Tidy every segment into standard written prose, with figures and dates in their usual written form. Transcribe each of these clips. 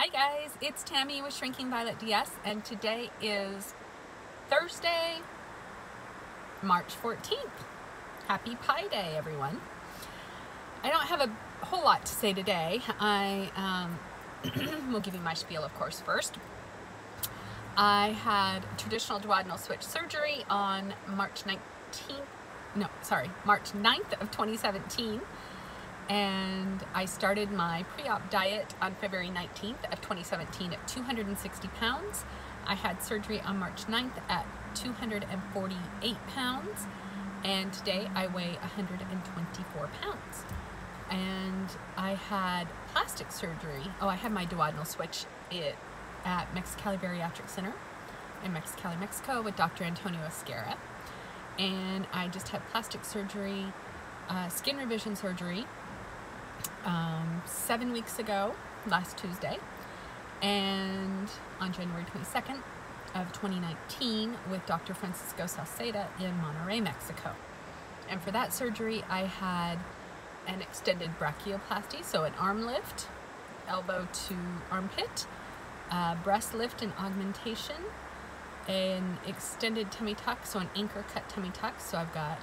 Hi guys, it's Tammy with Shrinking Violet DS, and today is Thursday, March 14th. Happy Pi Day, everyone. I don't have a whole lot to say today. I will give you my spiel, of course, first. I had traditional duodenal switch surgery on March 9th of 2017. And I started my pre-op diet on February 19th of 2017 at 260 pounds. I had surgery on March 9th at 248 pounds, and today I weigh 124 pounds. And I had plastic surgery. I had my duodenal switch at Mexicali Bariatric Center in Mexicali, Mexico with Dr. Antonio Esquerra. And I just had plastic surgery, skin revision surgery, 7 weeks ago, last Tuesday, and on January 22nd of 2019 with Dr. Francisco Salceda in Monterrey, Mexico. And for that surgery, I had an extended brachioplasty, so an arm lift, elbow to armpit, breast lift and augmentation, an extended tummy tuck, so an anchor cut tummy tuck. So I've got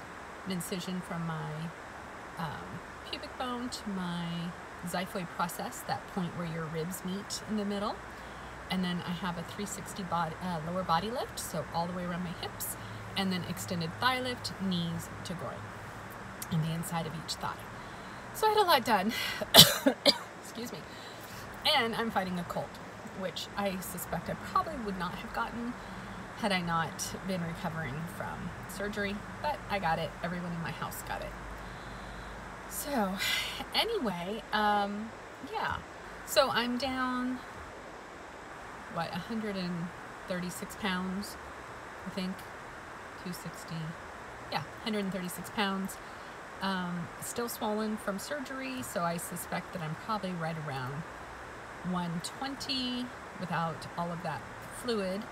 an incision from my pubic bone to my xiphoid process, that point where your ribs meet in the middle. And then I have a 360 lower body lift, so all the way around my hips, and then extended thigh lift, knees to groin, and the inside of each thigh. So I had a lot done. Excuse me. And I'm fighting a cold, which I suspect I probably would not have gotten had I not been recovering from surgery, but I got it. Everyone in my house got it. So anyway, yeah, so I'm down, 136 pounds, I think, 260, yeah, 136 pounds, still swollen from surgery, so I suspect that I'm probably right around 120 without all of that fluid.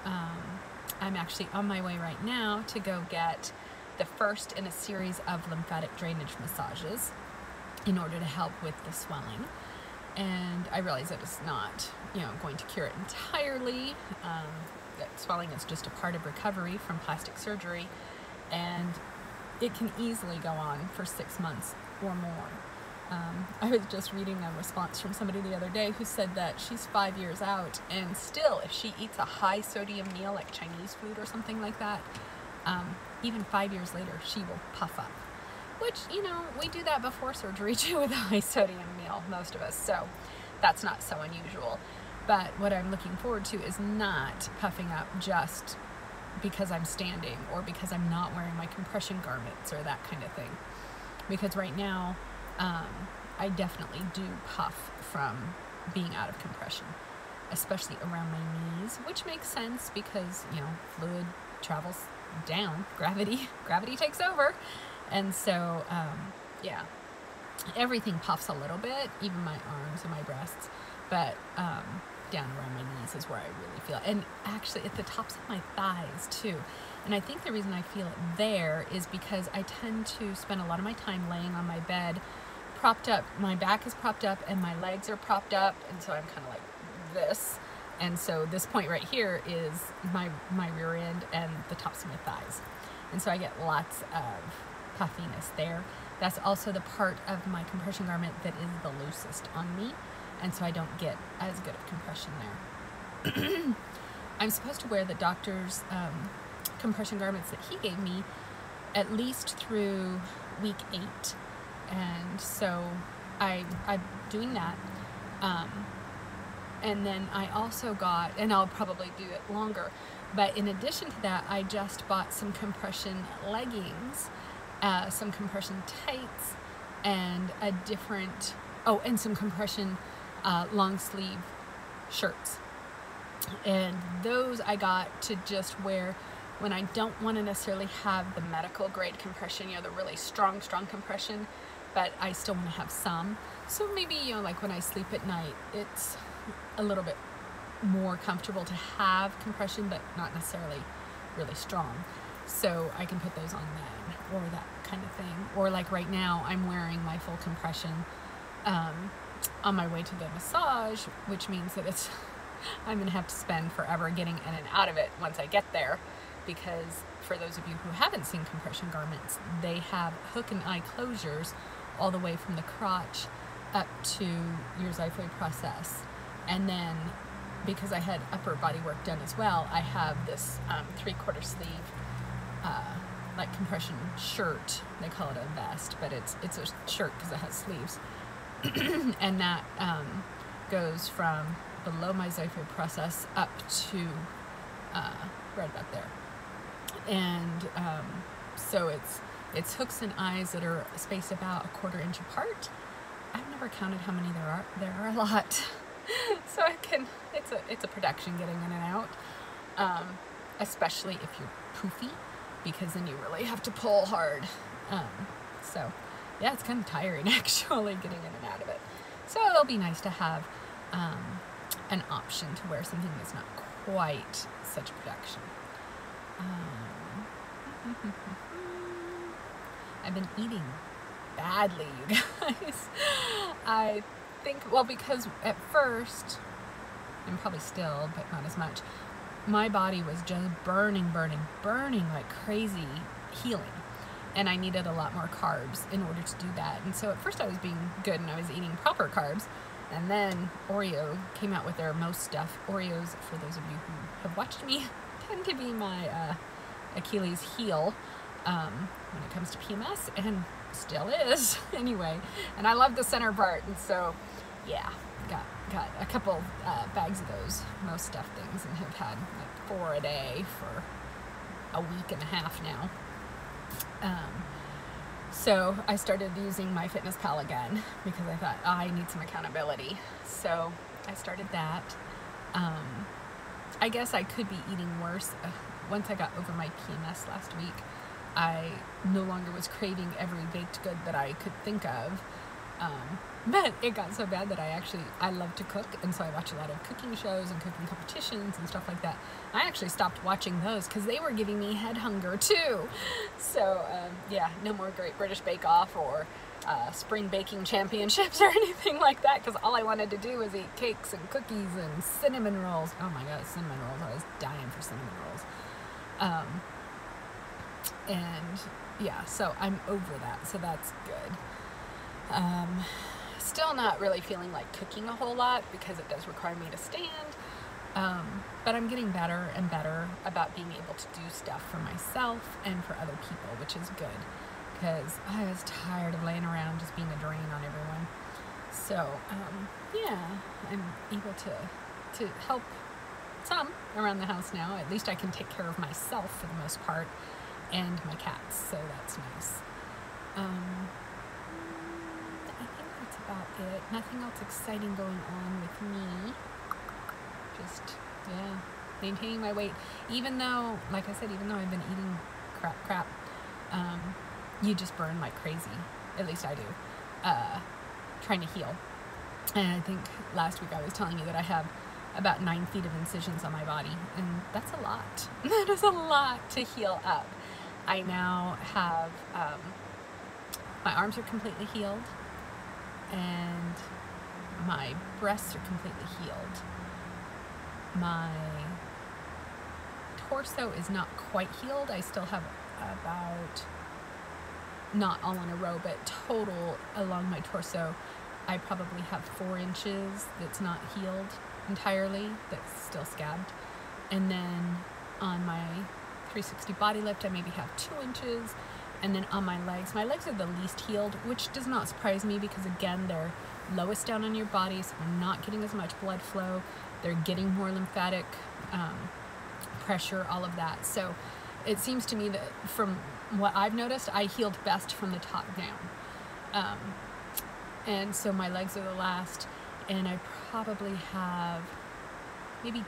I'm actually on my way right now to go get the first in a series of lymphatic drainage massages in order to help with the swelling. And I realize that it's not, going to cure it entirely. That swelling is just a part of recovery from plastic surgery, and it can easily go on for 6 months or more. I was just reading a response from somebody the other day who said that she's 5 years out, and still, if she eats a high sodium meal like Chinese food or something like that, even 5 years later, she will puff up. Which, we do that before surgery too with a high sodium meal, most of us, so that's not so unusual. But what I'm looking forward to is not puffing up just because I'm standing or because I'm not wearing my compression garments or that kind of thing. Because right now, I definitely do puff from being out of compression, especially around my knees, which makes sense because, fluid travels down, gravity takes over, and so yeah, everything puffs a little bit, even my arms and my breasts, but down around my knees is where I really feel it, and actually at the tops of my thighs too. And I think the reason I feel it there is because I tend to spend a lot of my time laying on my bed propped up. My back is propped up and my legs are propped up, and so I'm kind of like this. And so this point right here is my rear end and the tops of my thighs. And so I get lots of puffiness there. That's also the part of my compression garment that is the loosest on me. And so I don't get as good of compression there. I'm supposed to wear the doctor's compression garments that he gave me at least through week 8. And so I'm doing that. And then I also got, and I'll probably do it longer, but in addition to that, I just bought some compression leggings, some compression tights, and and some compression long sleeve shirts. And those I got to just wear when I don't want to necessarily have the medical grade compression, the really strong compression, but I still want to have some. So maybe, like when I sleep at night, it's a little bit more comfortable to have compression, but not necessarily really strong. So I can put those on then, or that kind of thing. Or like right now, I'm wearing my full compression on my way to the massage, which means that it's I'm going to have to spend forever getting in and out of it once I get there, because for those of you who haven't seen compression garments, they have hook and eye closures all the way from the crotch up to your xiphoid process. And then because I had upper body work done as well, I have this 3/4 sleeve like compression shirt. They call it a vest, but it's a shirt because it has sleeves. And that goes from below my xiphoid process up to right about there. And so it's hooks and eyes that are spaced about 1/4 inch apart. I've never counted how many there are. There are a lot. So it's a production getting in and out, especially if you're poofy, because then you really have to pull hard. So yeah, it's kind of tiring actually getting in and out of it. So it'll be nice to have an option to wear something that's not quite such a production. I've been eating badly, you guys. I think, well, because at first, and probably still, but not as much, my body was just burning like crazy, healing. And I needed a lot more carbs in order to do that. And so at first I was being good and I was eating proper carbs. And then Oreo came out with their Most Stuff. Oreos, for those of you who have watched me, tend to be my Achilles heel when it comes to PMS, and still is anyway. And I love the center part, and so yeah, got a couple bags of those Most Stuff things and have had like 4 a day for a week and a half now. So I started using MyFitnessPal again because I thought, I need some accountability. So I started that. I guess I could be eating worse. Once I got over my PMS last week, I no longer was craving every baked good that I could think of. But it got so bad that I love to cook, and so I watch a lot of cooking shows and cooking competitions and stuff like that. I actually stopped watching those because they were giving me head hunger too. So yeah, no more Great British Bake Off or Spring Baking Championships or anything like that, because all I wanted to do was eat cakes and cookies and cinnamon rolls. Oh my god, cinnamon rolls. I was dying for cinnamon rolls. And yeah, so I'm over that, so that's good. Still not really feeling like cooking a whole lot because it does require me to stand, but I'm getting better and better about being able to do stuff for myself and for other people, which is good, because I was tired of laying around just being a drain on everyone. So yeah, I'm able to help some around the house now. At least I can take care of myself for the most part, and my cats, so that's nice. About it. Nothing else exciting going on with me. Just, yeah, maintaining my weight. Even though, like I said, even though I've been eating crap, you just burn like crazy. At least I do. Trying to heal. And I think last week I was telling you that I have about 9 feet of incisions on my body, and that's a lot. That is a lot to heal up. I now have, my arms are completely healed, and my breasts are completely healed. My torso is not quite healed. I still have about, not all in a row, but total along my torso, I probably have 4 inches that's not healed entirely, that's still scabbed. And then on my 360 body lift, I maybe have 2 inches. And then on my legs are the least healed, which does not surprise me because, again, they're lowest down on your body, so they're not getting as much blood flow. They're getting more lymphatic pressure, all of that. So it seems to me that from what I've noticed, I healed best from the top down. And so my legs are the last, and I probably have maybe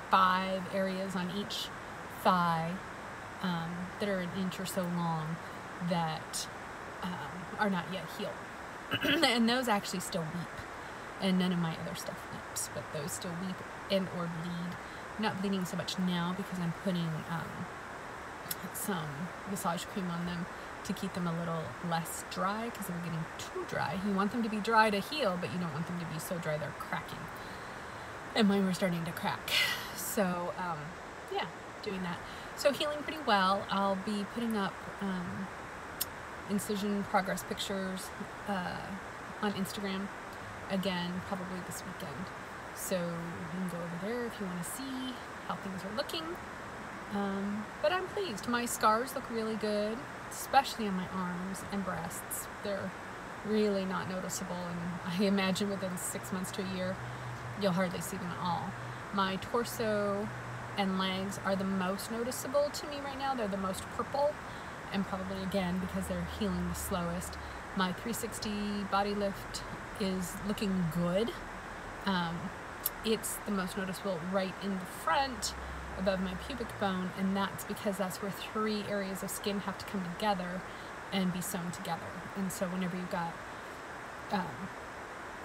5 areas on each thigh that are an inch or so long that are not yet healed. And those actually still weep, and none of my other stuff weeps, but those still weep and or bleed. I'm not bleeding so much now because I'm putting some massage cream on them, to keep them a little less dry, because they were getting too dry. You want them to be dry to heal, but you don't want them to be so dry they're cracking. And mine were starting to crack. So yeah, doing that. So healing pretty well. I'll be putting up incision progress pictures on Instagram again, probably this weekend. So you can go over there if you want to see how things are looking. But I'm pleased. My scars look really good, especially on my arms and breasts. They're really not noticeable, and I imagine within 6 months to a year, you'll hardly see them at all. My torso and legs are the most noticeable to me right now. They're the most purple, and probably again because they're healing the slowest. My 360 body lift is looking good. It's the most noticeable right in the front above my pubic bone, and that's because that's where 3 areas of skin have to come together and be sewn together. And so whenever you've got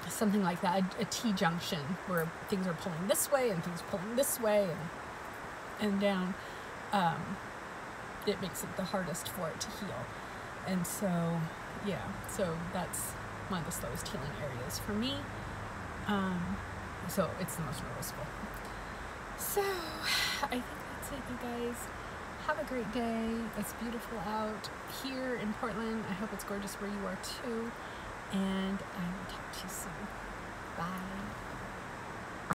something like that, a T-junction where things are pulling this way and things are pulling this way and down, it makes it the hardest for it to heal. And so yeah, so that's one of the slowest healing areas for me. So it's the most noticeable. So I think that's it, you guys. Have a great day. It's beautiful out here in Portland. I hope it's gorgeous where you are too. And I will talk to you soon. Bye.